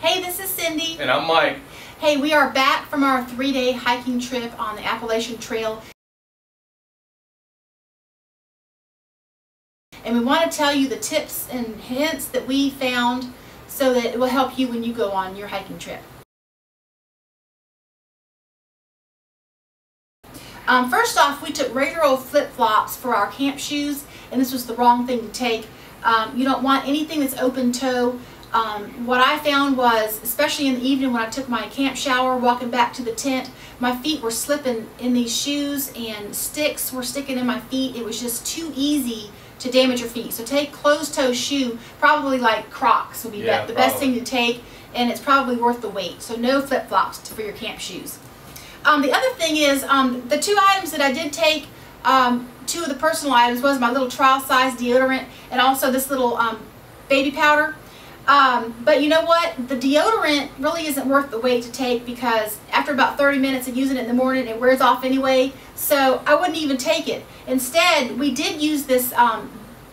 Hey, this is Cindy. And I'm Mike. Hey, we are back from our 3-day hiking trip on the Appalachian Trail. And we want to tell you the tips and hints that we found so that it will help you when you go on your hiking trip. First off, we took regular old flip-flops for our camp shoes, and this was the wrong thing to take. You don't want anything that's open toe. What I found was, especially in the evening when I took my camp shower, walking back to the tent, my feet were slipping in these shoes and sticks were sticking in my feet. It was just too easy to damage your feet. So take closed-toe shoe, probably like Crocs would be the best thing to take, and it's probably worth the wait. So no flip-flops for your camp shoes. The other thing is, the two items that I did take, two of the personal items was my little trial size deodorant and also this little baby powder. But you know what? The deodorant really isn't worth the wait to take because after about 30 minutes of using it in the morning, it wears off anyway. So I wouldn't even take it. Instead, we did use this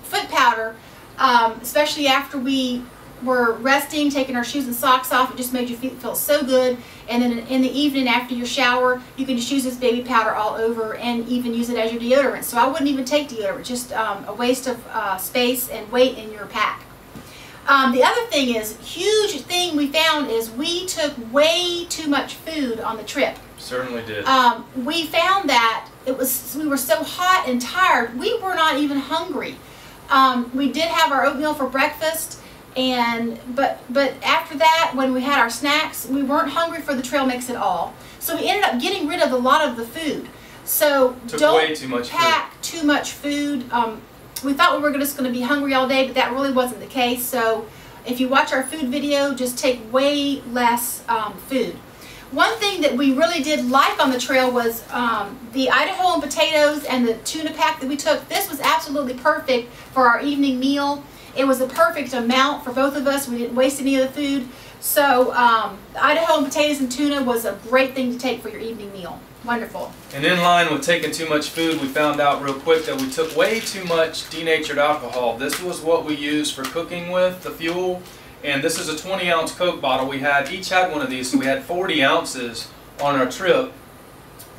foot powder, especially after we were resting, taking our shoes and socks off. It just made your feet feel so good. And then in the evening after your shower, you can just use this baby powder all over and even use it as your deodorant. So I wouldn't even take deodorant, just a waste of space and weight in your pack. The other thing is, huge thing we found is we took way too much food on the trip. Certainly did. We found that we were so hot and tired, we were not even hungry. We did have our oatmeal for breakfast, but after that, when we had our snacks, we weren't hungry for the trail mix at all. So we ended up getting rid of a lot of the food. So don't pack too much food. We thought we were just going to be hungry all day, but that really wasn't the case. So if you watch our food video, just take way less food. One thing that we really did like on the trail was the Idaho and potatoes and the tuna pack that we took. This was absolutely perfect for our evening meal. It was a perfect amount for both of us. We didn't waste any of the food. So the Idaho and potatoes and tuna was a great thing to take for your evening meal. Wonderful. And in line with taking too much food, we found out real quick that we took way too much denatured alcohol. This was what we used for cooking with, the fuel. And this is a 20-ounce Coke bottle. We each had one of these, so we had 40 ounces on our trip.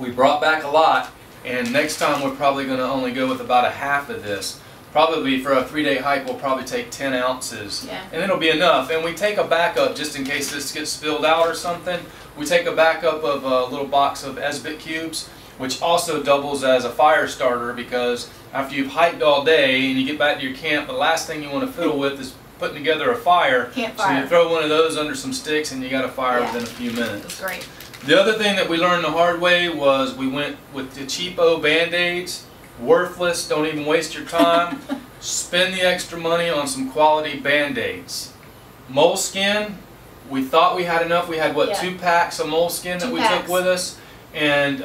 We brought back a lot, and next time we're probably going to only go with about a half of this. Probably for a 3-day hike, we'll probably take 10 ounces, and it'll be enough. And we take a backup just in case this gets spilled out or something. We take a backup of a little box of Esbit cubes, which also doubles as a fire starter because after you've hiked all day and you get back to your camp, the last thing you want to fiddle with is putting together a fire. Campfire. So you throw one of those under some sticks and you got a fire within a few minutes. That's great. The other thing that we learned the hard way was we went with the cheapo Band-Aids. Worthless, don't even waste your time. Spend the extra money on some quality Band-Aids. Moleskin, we thought we had enough. We had, what, 2 packs of moleskin that we took with us. And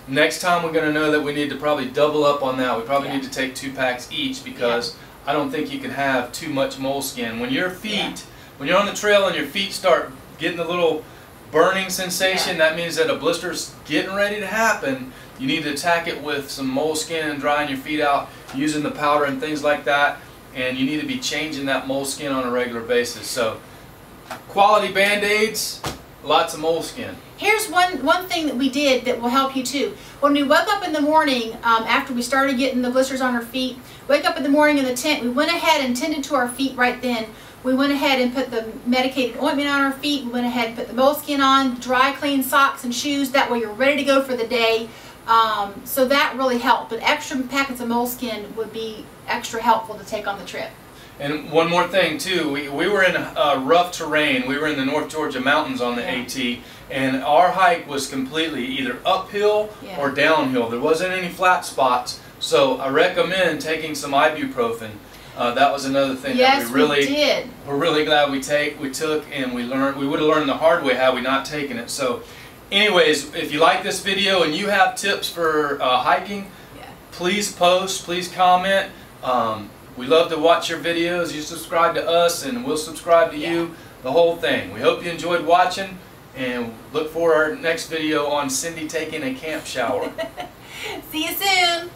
next time we're going to know that we need to probably double up on that. We probably need to take 2 packs each because I don't think you can have too much moleskin. When your feet, when you're on the trail and your feet start getting a little burning sensation, that means that a blister's getting ready to happen. You need to attack it with some moleskin and drying your feet out using the powder and things like that. And you need to be changing that moleskin on a regular basis. So, quality Band-Aids, lots of moleskin. Here's one thing that we did that will help you too. When we woke up in the morning, after we started getting the blisters on our feet, wake up in the morning in the tent, we went ahead and tended to our feet right then. We went ahead and put the medicated ointment on our feet. We went ahead and put the moleskin on, dry, clean socks and shoes. That way you're ready to go for the day. So that really helped. But extra packets of moleskin would be extra helpful to take on the trip. And one more thing too, we were in rough terrain. We were in the North Georgia mountains on the AT, and our hike was completely either uphill or downhill. There wasn't any flat spots, so I recommend taking some ibuprofen. That was another thing that we really we're really glad we took, and we learned. We would have learned the hard way had we not taken it. So, anyways, if you like this video and you have tips for hiking, please post, please comment. We love to watch your videos. You subscribe to us and we'll subscribe to you, the whole thing. We hope you enjoyed watching and look for our next video on Cindy taking a camp shower. See you soon.